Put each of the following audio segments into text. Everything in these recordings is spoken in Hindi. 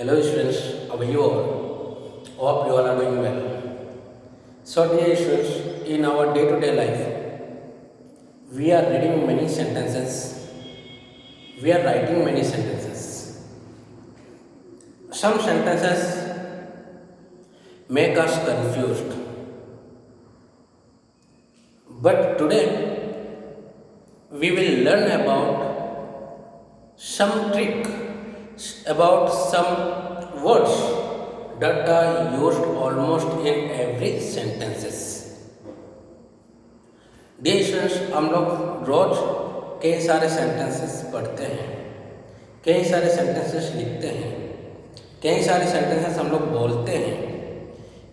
Hello students, how are you all? Hope you all are doing well. So dear students, in our day-to-day life, we are reading many sentences, we are writing many sentences. Some sentences make us confused. But today, we will learn about some trick, about some words that are used almost in every sentences. Dear students, हम लोग रोज कई सारे सेंटेंसेस पढ़ते हैं, कई सारे सेंटेंसेस लिखते हैं, कई सारे सेंटेंसेस हम लोग बोलते हैं,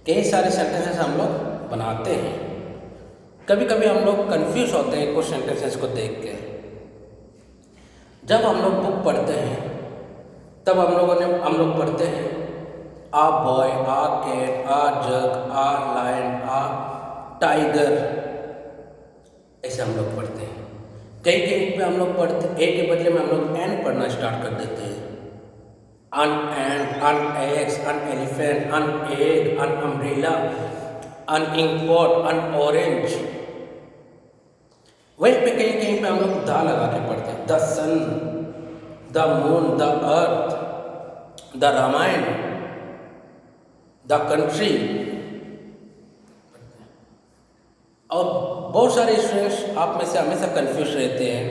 कई सारे सेंटेंसेस हम लोग बनाते हैं. कभी कभी हम लोग कंफ्यूज होते हैं कुछ सेंटेंसेस को देख के. जब हम लोग बुक पढ़ते हैं तब हम लोग पढ़ते हैं a boy, a cat, a jug, a lion, a tiger, ऐसे हम लोग पढ़ते हैं. कई कहीं पे हम लोग पढ़ते ए के बदले में हम लोग एन पढ़ना स्टार्ट कर देते हैं. An ant, an eggs, an elephant, an egg, an umbrella, an inkpot, an orange. वहीं पे कहीं कहीं पे हम लोग द लगा के पढ़ते हैं. The sun, the moon, the earth, the Ramayana, the country. और बहुत सारे स्टूडेंट्स आप में से हमेशा कंफ्यूज रहते हैं.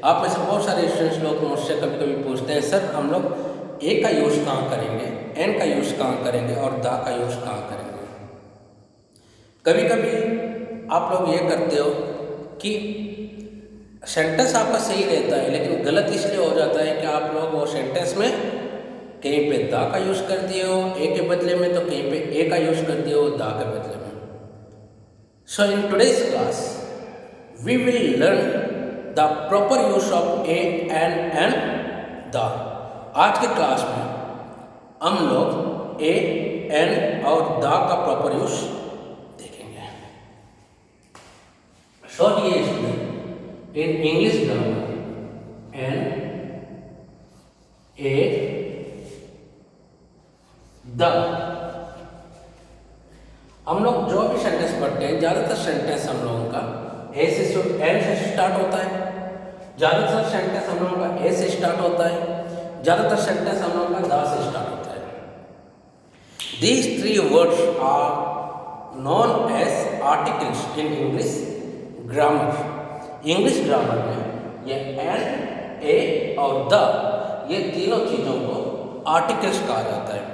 आप में से बहुत सारे स्टूडेंट्स लोग मुझसे कभी कभी पूछते हैं, सर हम लोग ए का यूज़ कहाँ करेंगे, एन का यूज़ कहाँ करेंगे और द का यूज़ कहाँ करेंगे. कभी कभी आप लोग ये करते हो कि सेंटेंस आपका सही रहता है लेकिन गलत इसलिए हो जाता है कि आप लोग वो सेंटेंस में कहीं पे द का यूज़ कर दिए हो ए के बदले में, तो कहीं पे ए का यूज़ कर दिए हो द के बदले में. So in today's class, we will learn the proper use of a and the. आज के क्लास में हम लोग ए, एन और द का प्रॉपर यूज देखेंगे. So dear student, in English grammar, an, a, the, हम लोग जो भी सेंटेंस पढ़ते हैं ज़्यादातर सेंटेंस हम लोगों का एन से स्टार्ट होता है, ज़्यादातर सेंटेंस हम लोगों का ए से स्टार्ट होता है, ज़्यादातर सेंटेंस हम लोगों का द से स्टार्ट होता है. These three words are known as articles in English grammar. English grammar में ये एन, ए और द, ये तीनों चीज़ों को आर्टिकल्स कहा जाता है.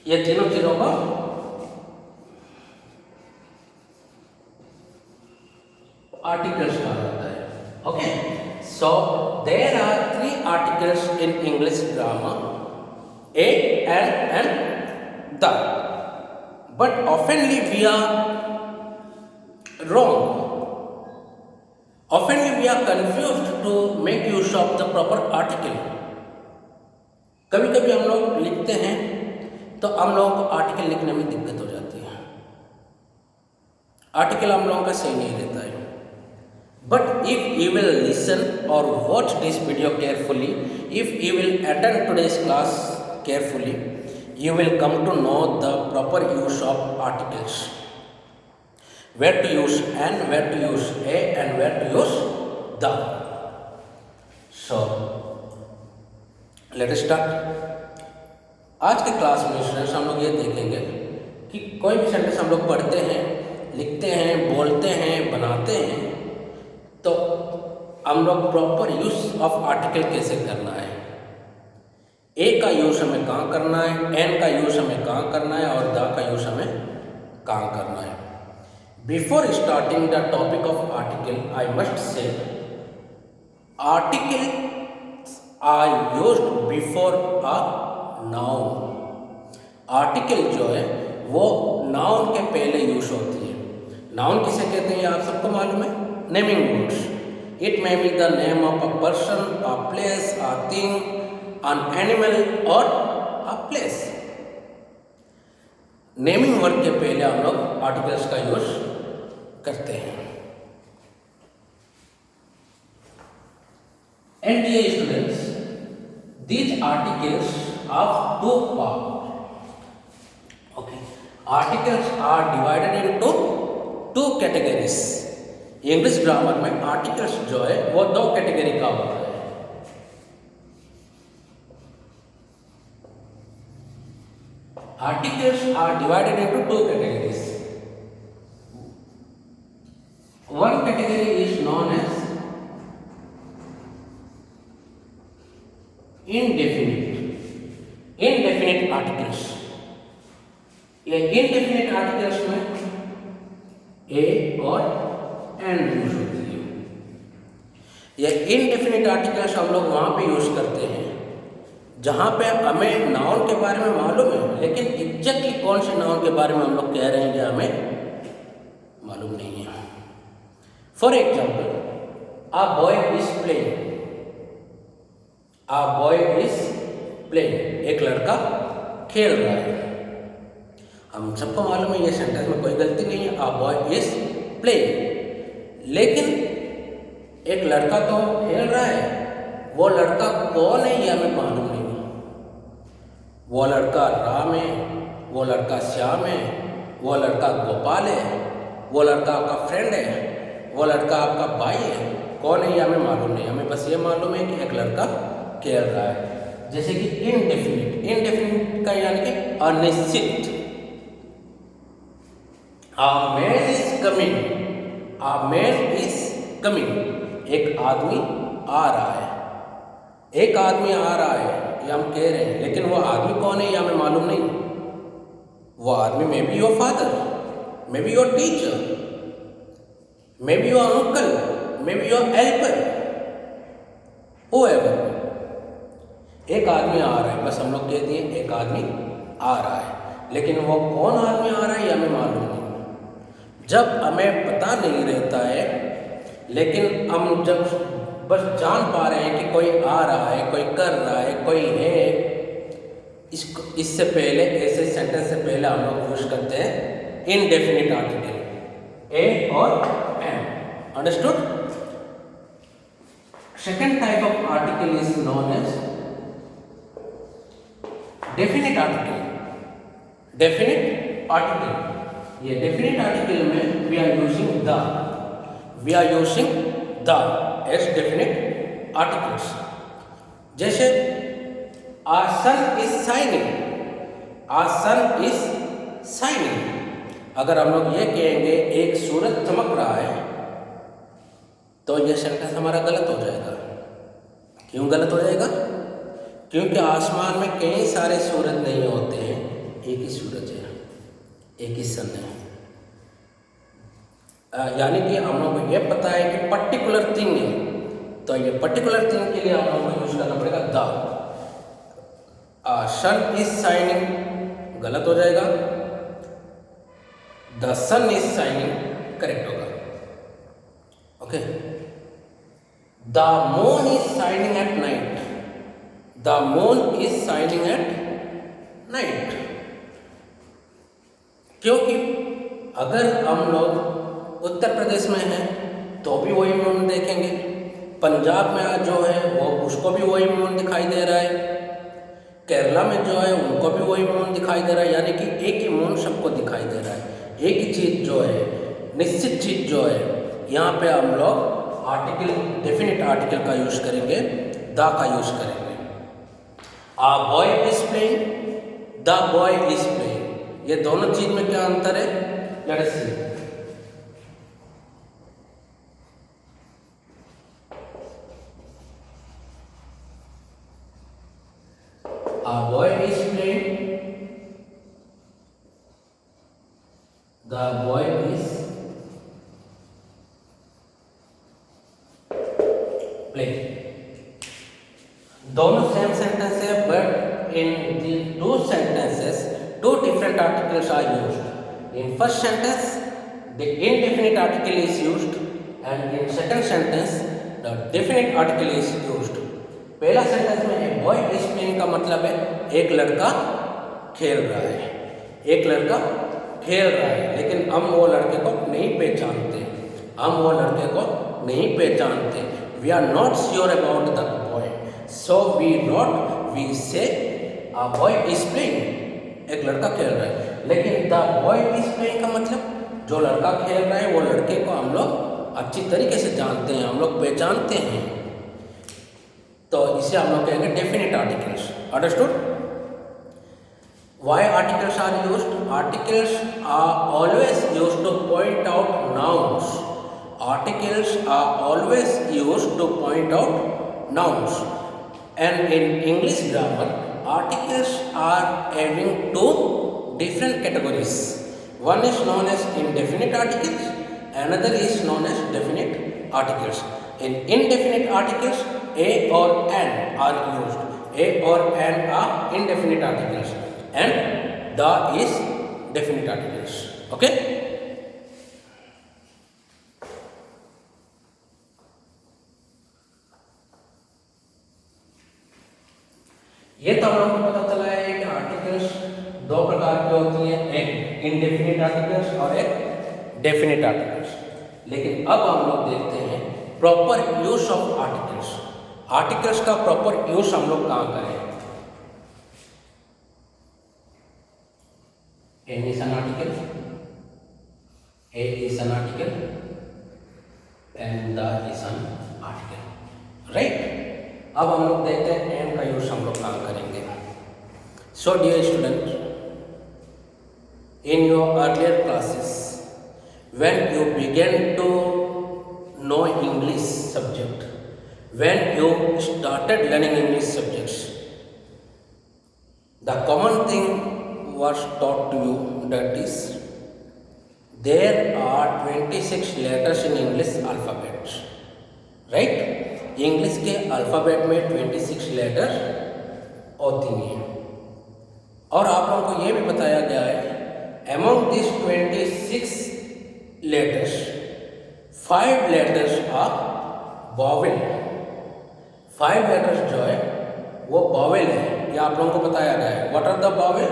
ये तीनों चीज़ों को आर्टिकल्स कहा जाता है. Okay, so there are three articles in English grammar, a, an and the. But oftenly we are wrong. Oftenly we are confused to make use of the proper article. कभी कभी हम लोग लिखते हैं तो हम लोगों को आर्टिकल लिखने में दिक्कत हो जाती है. आर्टिकल हम लोगों का सही नहीं रहता है. But if you will listen or watch this video carefully, if you will attend today's class carefully, you will come to know the proper use of articles. Where to use and where to use a and where to use the. So let us start. आज के क्लास में स्टूडेंट्स हम लोग ये देखेंगे कि कोई भी सेंटेंस हम लोग पढ़ते हैं, लिखते हैं, बोलते हैं, बनाते हैं, तो हम लोग प्रॉपर यूज ऑफ आर्टिकल कैसे करना है. ए का यूज हमें कहाँ करना है, एन का यूज हमें कहाँ करना है और द का यूज हमें कहाँ करना है. Before starting the topic of article, I must say, articles are used before a noun. Article जो है वो नाउन के पहले यूज होती है. नाउन किसे कहते हैं आप सबको मालूम है, naming words. It may be the name of a person, a place, a thing, an animal और अ प्लेस. नेमिंग वर्ड के पहले हम लोग आर्टिकल्स का यूज करते हैं. And dear students, these articles of two parts. Okay. Articles are divided into two categories. English grammar में आर्टिकल्स जो है वो दो कैटेगरी का होता है. Articles are divided into two categories. One category is known as indefinite articles. ये indefinite articles में a और and यूज होती है. ये indefinite articles हम लोग वहाँ पे यूज करते हैं जहाँ पे हमें नाउन के बारे में मालूम है, लेकिन एग्जैक्टली कौन से नाउन के बारे में हम लोग कह रहे हैं ये हमें मालूम नहीं है. For example, a boy is playing. A boy is playing, एक लड़का खेल रहा है. हम सबको मालूम है ये सेंटेंस में कोई गलती नहीं है. अ बॉय इज प्लेइंग, लेकिन एक लड़का तो खेल रहा है, वो लड़का कौन है ये हमें मालूम नहीं. वो लड़का राम है, वो लड़का श्याम है, वो लड़का गोपाल है, वो लड़का आपका फ्रेंड है, वो लड़का आपका भाई है. कौन है ये हमें मालूम नहीं. हमें बस ये मालूम है कि एक लड़का खेल रहा है. जैसे कि इनडेफिनिट का यानी कि अनिश्चित. A man is coming. A man is coming. एक आदमी आ रहा है. एक आदमी आ रहा है ये हम कह रहे हैं, लेकिन वो आदमी कौन है ये हमें मालूम नहीं. वो आदमी may be your father, may be your teacher, may be your uncle, may be your helper, whoever. एक आदमी आ रहा है, बस हम लोग कह दिए एक आदमी आ रहा है, लेकिन वो कौन आदमी आ रहा है ये हमें मालूम नहीं. जब हमें पता नहीं रहता है, लेकिन हम जब बस जान पा रहे हैं कि कोई आ रहा है, कोई कर रहा है, कोई है, इससे पहले ऐसे सेंटेंस से पहले हम लोग यूज करते हैं इनडेफिनिट आर्टिकल, ए और an. Understood? Second type of article is known as definite article. Definite article, ये डेफिनिट आर्टिकल में we are using the as definite articles. जैसे a sun is shining. A sun is shining, अगर हम लोग ये कहेंगे एक सूरज चमक रहा है, तो ये सेंटेंस हमारा गलत हो जाएगा. क्यों गलत हो जाएगा? क्योंकि आसमान में कई सारे सूरज नहीं होते हैं, एक ही सूरज है, एक ही सन है. यानी कि हम लोग को ये पता है कि पर्टिकुलर थिंग है, तो ये पर्टिकुलर थिंग के लिए हम लोग को यूज करना पड़ेगा द. सन इज शाइनिंग गलत हो जाएगा, the sun is shining correct होगा. Okay. The moon is shining at night. The moon is shining at night. क्योंकि अगर हम लोग उत्तर प्रदेश में हैं तो भी वही मून देखेंगे, पंजाब में जो है वो उसको भी वही मून दिखाई दे रहा है, केरला में जो है उनको भी वही मून दिखाई दे रहा है. यानी कि एक ही मून सबको दिखाई दे रहा है. एक ही चीज़ जो है, निश्चित चीज़ जो है, यहाँ पे हम लोग आर्टिकल डेफिनिट आर्टिकल का यूज करेंगे, द का यूज करेंगे. A boy is playing, the boy is playing. ये दोनों चीज में क्या अंतर है? Let us see. A boy is playing. The boy is playing. दोनों सेम सेंटेंस है, but in the two sentences two different articles are used. In first sentence, the indefinite article is used, and in second sentence, the definite article is used. पहला सेंटेंस में एक बॉय इज प्लेइंग का मतलब है एक लड़का खेल रहा है, एक लड़का खेल रहा है, लेकिन हम वो लड़के को नहीं पहचानते, हम वो लड़के को नहीं पहचानते. We are not sure about the boy, so we say a boy is playing, एक लड़का खेल रहा है। लेकिन द बॉय इज प्लेइंग का मतलब जो लड़का खेल रहा है वो लड़के को हम लोग अच्छी तरीके से जानते हैं, हम लोग पहचानते हैं, तो इसे हम लोग कहेंगे definite articles. Understood? Why articles are used? Articles are always used to point out nouns. Articles are always used to point out nouns. And in English grammar, articles are having two different categories. One is known as indefinite articles, another is known as definite articles. In indefinite articles, a or an are used. A or an are indefinite articles. And the is definite articles. Okay? ये तो हम लोग को पता चला है कि आर्टिकल्स दो प्रकार की होती हैं, एक इनडेफिनिट आर्टिकल्स और एक डेफिनिट आर्टिकल्स। लेकिन अब हम लोग देखते हैं proper use of articles. Articles का प्रॉपर यूज हम लोग कहाँ करें? N is an article, A is an article, and the is an article, right? अब हम लोग देखते हैं एंड का यूज हम लोग कहाँ करेंगे। So dear student, in your earlier classes when you began to know English subject, when you started learning English subjects, the common thing was taught to you, that is there are 26 letters in English alphabet, right? English के अल्फ़ाबेट में 26 लेटर होती हैं और आप लोगों को ये भी बताया गया है among these 26 letters 5 letters are vowel। 5 letters जो है वो vowel है, ये आप लोगों को बताया गया है। What are the vowel?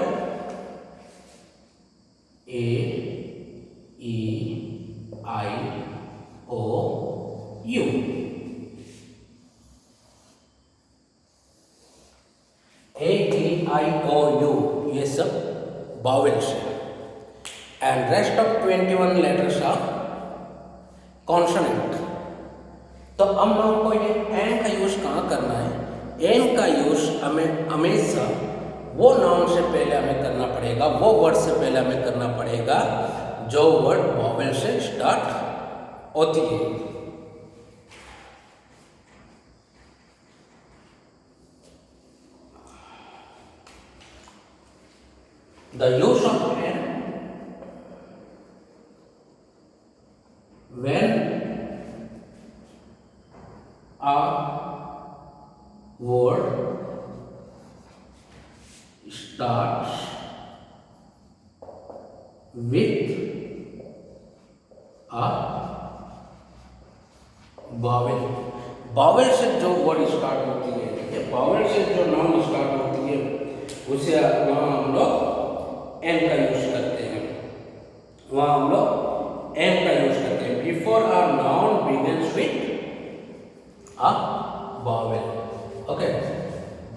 A, E, I, O, U। A, E, I, O, U ये सब vowels हैं and rest of 21 letters are consonant। तो हम लोगों को ये एन का यूज कहाँ करना है? एन का यूज हमें हमेशा वो नाउन से पहले हमें करना पड़ेगा, वो वर्ड से पहले हमें करना पड़ेगा जो वर्ड वॉवेल से स्टार्ट होती है। The use of an when a word starts with a vowel। vowel से जो वर्ड स्टार्ट होती है, ठीक है, vowel से जो नाउन स्टार्ट होती है उसे वहाँ हम लोग एन का यूज करते हैं, वहाँ हम लोग एन का यूज करते हैं। Before our noun begins with a vowel, okay,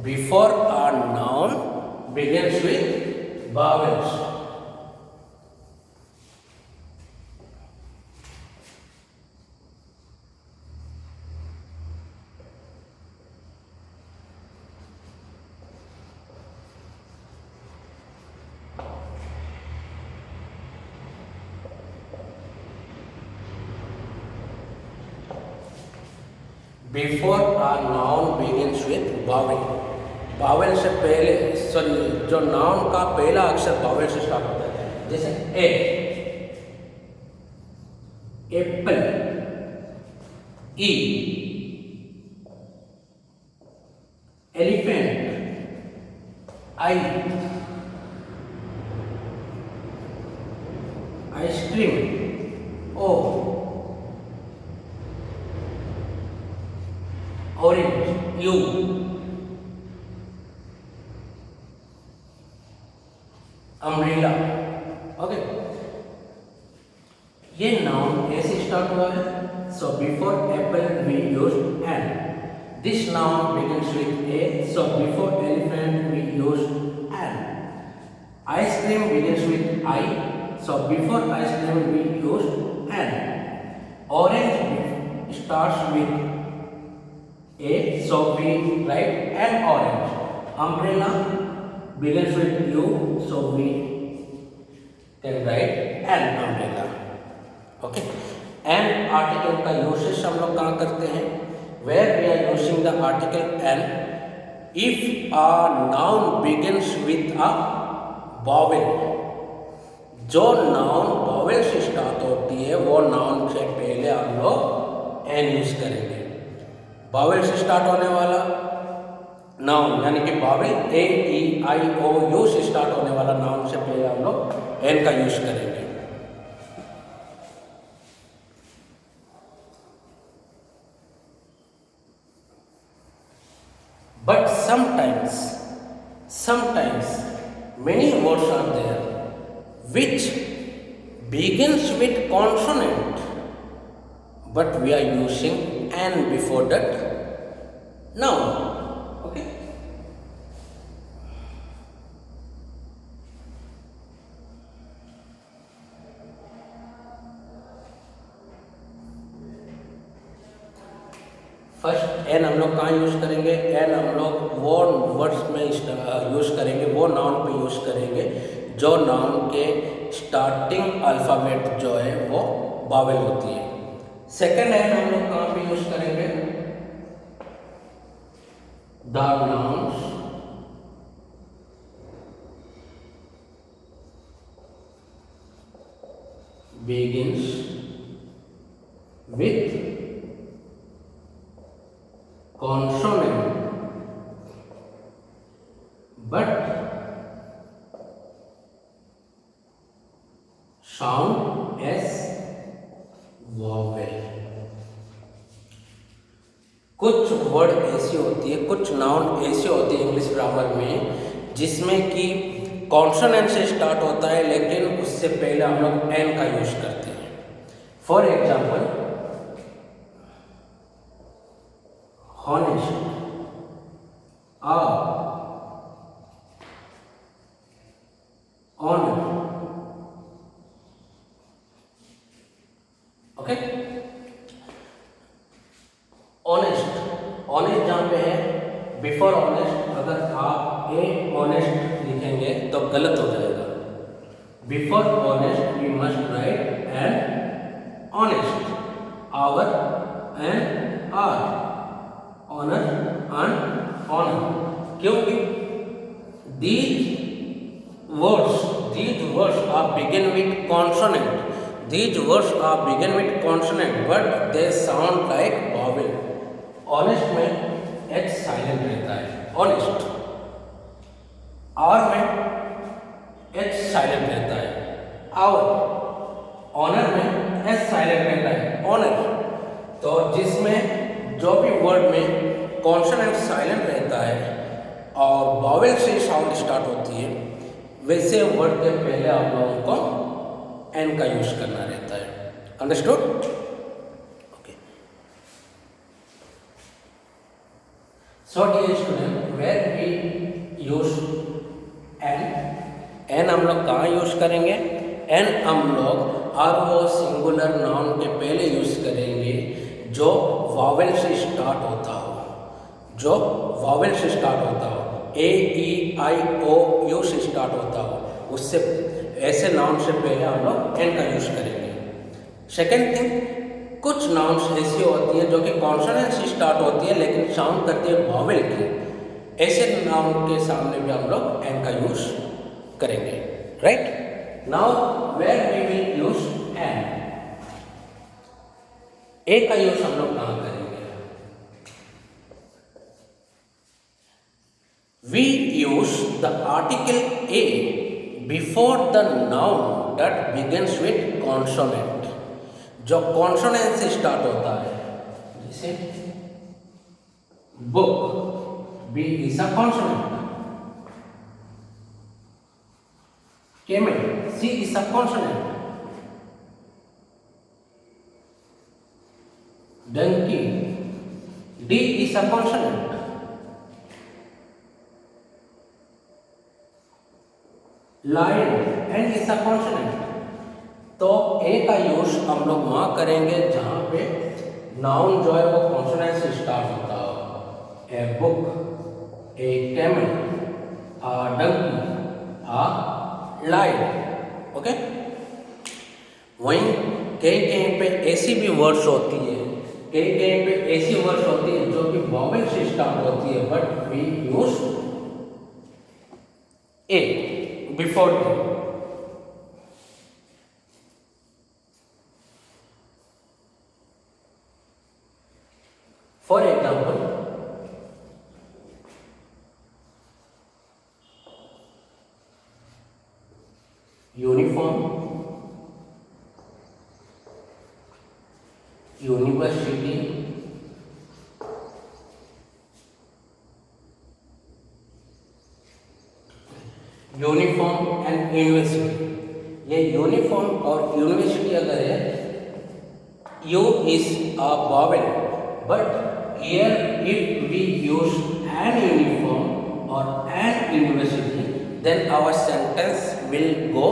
before our noun begins with vowels। Before our noun begins with vowel. Vowel से पहले, सॉरी, जो नाउन का पहला अक्षर वावेल से स्टार्ट होता है, जैसे A, apple, E, elephant, I, ice cream, O, orange, U, umbrella, okay. ये नाउन ऐसे स्टार्ट हुआ है। So before apple we used an, this noun begins with A. So before elephant we used Ice cream begins with I. So before ice cream we used N. Orange starts with A. So we write N orange. Umbrella begins with U. So we can write N umbrella. Okay. N article का यूसेज हम लोग कहाँ करते हैं? Where we are using the article N if a noun begins with a vowel. जो नाउन वॉवेल से स्टार्ट होती है वो नाउन से पहले हम लोग एन यूज करेंगे। वॉवेल से स्टार्ट होने वाला नाउन यानी कि vowel A E I O U से स्टार्ट होने वाला नाउन से पहले हम लोग एन का यूज करेंगे। But sometimes many words are there which begins with consonant, but we are using n before that noun. Okay. First an हम लोग कहाँ यूज़ करेंगे? एन हम लोग वो वर्ड्स में यूज़ करेंगे, वो नाउन पे यूज़ करेंगे जो नाउन के स्टार्टिंग अल्फ़ाबेट जो है वो वावेल होती है। सेकंड एन हम लोग कहाँ पे यूज़ करेंगे? The nouns begins with consonant but sound as vowel. कुछ वर्ड ऐसी होती है, कुछ नाउन ऐसी होती है इंग्लिश ग्रामर में जिसमें कि कॉन्सोनेंट से स्टार्ट होता है लेकिन उससे पहले हम लोग एन का यूज करते हैं। For example honest, honor. Okay, honest जहाँ पे है बिफोर ऑनेस्ट अगर आप ए ऑनेस्ट लिखेंगे तो गलत हो जाएगा। Before honest we must write an honest, hour an hour, honour and honour, क्योंकि these words are begin with consonant. These words are begin with consonant, but they sound like vowel. Honest में h साइलेंट रहता है, honest. और में h साइलेंट रहता है, our. ऑनर में h साइलेंट रहता है, ऑनर। तो जिसमें जो भी वर्ड में कॉन्सोनेंट साइलेंट रहता है और वॉवेल से साउंड स्टार्ट होती है वैसे वर्ड के पहले आप लोगों को एन का यूज करना रहता है। Understood? Okay. So dear student, where we use an हम लोग कहाँ यूज करेंगे? एन हम लोग आर वो सिंगुलर नाउन के पहले यूज करेंगे जो वॉवेल से स्टार्ट होता हो, जो वॉवेल से स्टार्ट होता हो, ए ई आई ओ यू से स्टार्ट होता हो, उससे ऐसे नाउन से पहले हम लोग एन का यूज करेंगे। सेकेंड थिंग, कुछ नाउन्स ऐसी होती हैं जो कि कॉन्सोनेंट से स्टार्ट होती है लेकिन साउंड करती है वॉवेल की, ऐसे नाउन के सामने भी हम लोग एन का यूज करेंगे। Right? Now where we will use an, A का यूज हम लोग कहाँ करेंगे? We use the article A before the noun that begins with consonant, जो consonant से स्टार्ट होता है, जैसे book, B is a consonant, camel, C is a consonant, donkey, D is a consonant, line, and is a consonant. तो ए का यूज हम लोग वहाँ करेंगे जहाँ पे नाउन जो है वो कॉन्सोनेंट से स्टार्ट होता हो। A book, a camel, a donkey, a line. Okay, वहीं कहीं कहीं पे ऐसी भी वर्ड्स होती है, कहीं कहीं पे ऐसी वर्ड्स होती है जो कि वॉवेल से स्टार्ट होती है, but we use A before the. For example, uniform, university, uniform and university. ये यूनिफॉर्म और यूनिवर्सिटी अगर है, U is a vowel, but here if we use an uniform और an university, then our sentence will go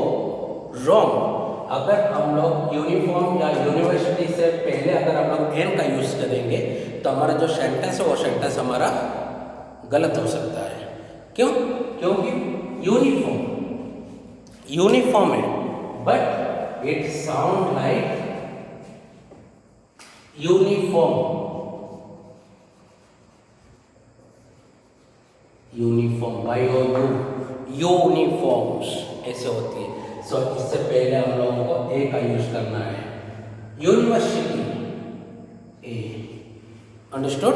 wrong. अगर हम लोग यूनिफॉर्म या यूनिवर्सिटी से पहले अगर हम लोग एन का यूज करेंगे तो हमारा जो सेंटेंस है वो सेंटेंस हमारा गलत हो सकता है। क्यों? क्योंकि यूनिफॉर्म यूनिफॉर्म है, but it sound like uniform. Uniform, Y और यू, यूनिफॉर्म्स ऐसे होती है। सो इससे पहले हम लोगों को ए का यूज करना है। University, A, understood?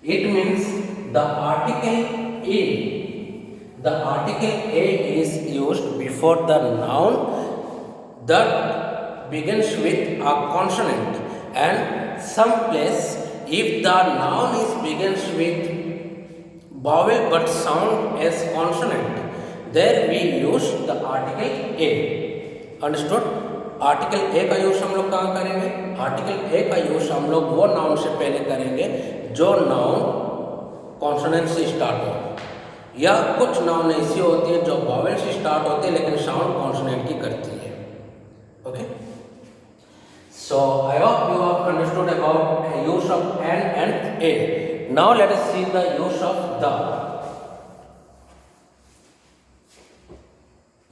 It means the article a, the article a is used before the noun that begins with a consonant, and some place if the noun is begins with vowel but sound as consonant, there we use the article a. Understood? Article A का यूज हम लोग कहाँ करेंगे? आर्टिकल ए का यूज हम लोग वो नाउन से पहले करेंगे जो नाउन कॉन्सोनेंट से स्टार्ट हो, या कुछ नाउन ऐसी होती है जो वॉवेल से स्टार्ट होती है लेकिन साउंड कॉन्सोनेंट की करती है। Okay, so I hope you have understood about use of an and a. Now let us see the use of the.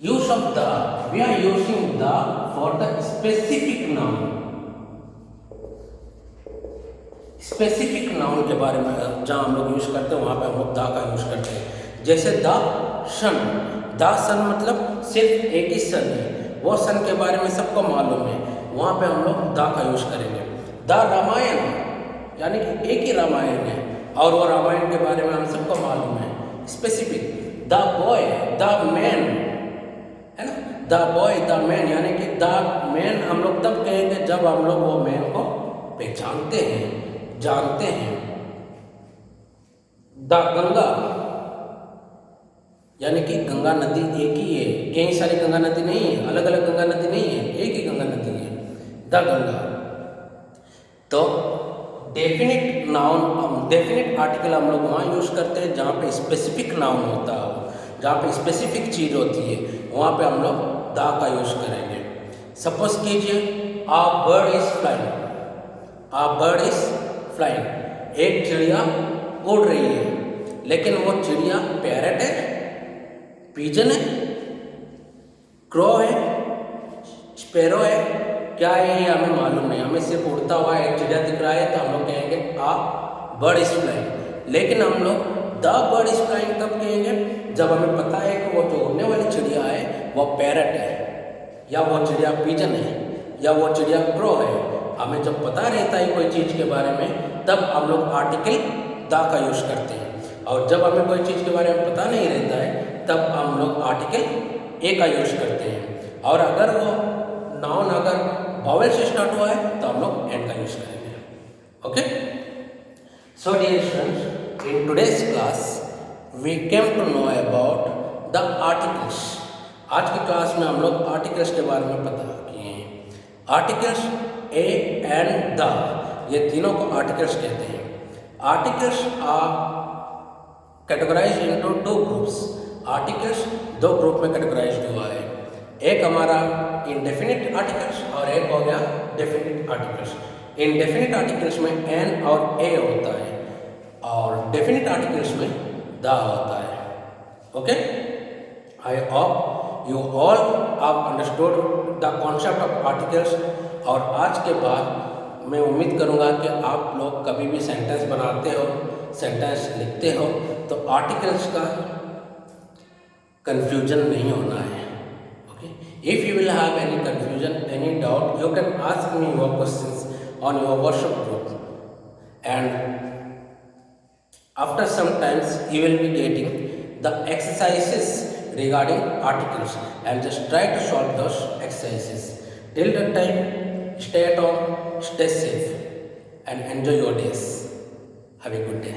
Use of the, we are using the for the specific noun. Specific noun के बारे में जहाँ हम लोग यूज करते हैं वहाँ पे हम लोग द का यूज करते हैं। जैसे द सन, द सन मतलब सिर्फ एक ही सन है, वो सन के बारे में सबको मालूम है, वहाँ पे हम लोग द का यूज करेंगे। द रामायण, यानी कि एक ही रामायण है और वो रामायण के बारे में हम सबको मालूम है। Specific, the boy, the man, है ना, द बॉय, द मैन, यानी कि द मैन हम लोग तब कहेंगे जब हम लोग वो मैन को पहचानते हैं, जानते हैं। द गंगा, यानी कि गंगा नदी एक ही है, कई सारी गंगा नदी नहीं है, अलग अलग गंगा नदी नहीं है, एक ही गंगा नदी है, द गंगा। तो डेफिनिट नाउन, डेफिनिट आर्टिकल हम लोग वहाँ यूज करते हैं जहाँ पे स्पेसिफिक नाउन होता हो, जहाँ पे स्पेसिफिक चीज़ होती है वहाँ पे हम लोग द का यूज करेंगे। सपोज कीजिए a bird is flying, a bird is flying, एक चिड़िया उड़ रही है, लेकिन वो चिड़िया पैरट है, पिजन है, क्रो है, स्पैरो है, क्या है ये हमें मालूम नहीं, हमें सिर्फ उड़ता हुआ एक चिड़िया दिख रहा है तो हम लोग कहेंगे आ बर्ड इज फ्लाइंग। लेकिन हम लोग द बर्ड इज फ्लाइंग कब कहेंगे? जब हमें पता है कि वो जो उड़ने वाली चिड़िया है वो पैरट है, या वो चिड़िया पिजन है, या वो चिड़िया क्रो है। हमें जब पता रहता है कोई चीज़ के बारे में तब हम लोग आर्टिकल द का यूज करते हैं, और जब हमें कोई चीज़ के बारे में पता नहीं रहता है तब हम लोग आर्टिकल ए का यूज करते हैं। और अगर वो नाउन अगर वॉवेल से स्टार्ट हुआ है तो हम लोग एन का यूज करेंगे। Okay, so dear students, in today's class we came to know about the articles. आज की क्लास में हम लोग आर्टिकल्स के बारे में पता किए हैं। आर्टिकल्स ए एंड द, ये तीनों को आर्टिकल्स कहते हैं। Articles are categorize into two groups. Articles दो ग्रुप में कैटेगराइज हुआ है, एक हमारा इनडेफिनिट आर्टिकल्स और एक हो गया डेफिनिट आर्टिकल्स। इनडेफिनिट आर्टिकल्स में एन और ए होता है और डेफिनिट आर्टिकल्स में द होता है। Okay, I hope you all have understood the concept of articles. और आज के बाद मैं उम्मीद करूँगा कि आप लोग कभी भी सेंटेंस बनाते हो, सेंटेंस लिखते हो तो आर्टिकल्स का कंफ्यूजन नहीं होना है। Okay, if you will have any confusion, any doubt, you can ask me your questions on your WhatsApp group and after some times you will be getting the exercises regarding articles and just try to solve those exercises. Till that time, stay at home, stay safe and enjoy your days. Have a good day.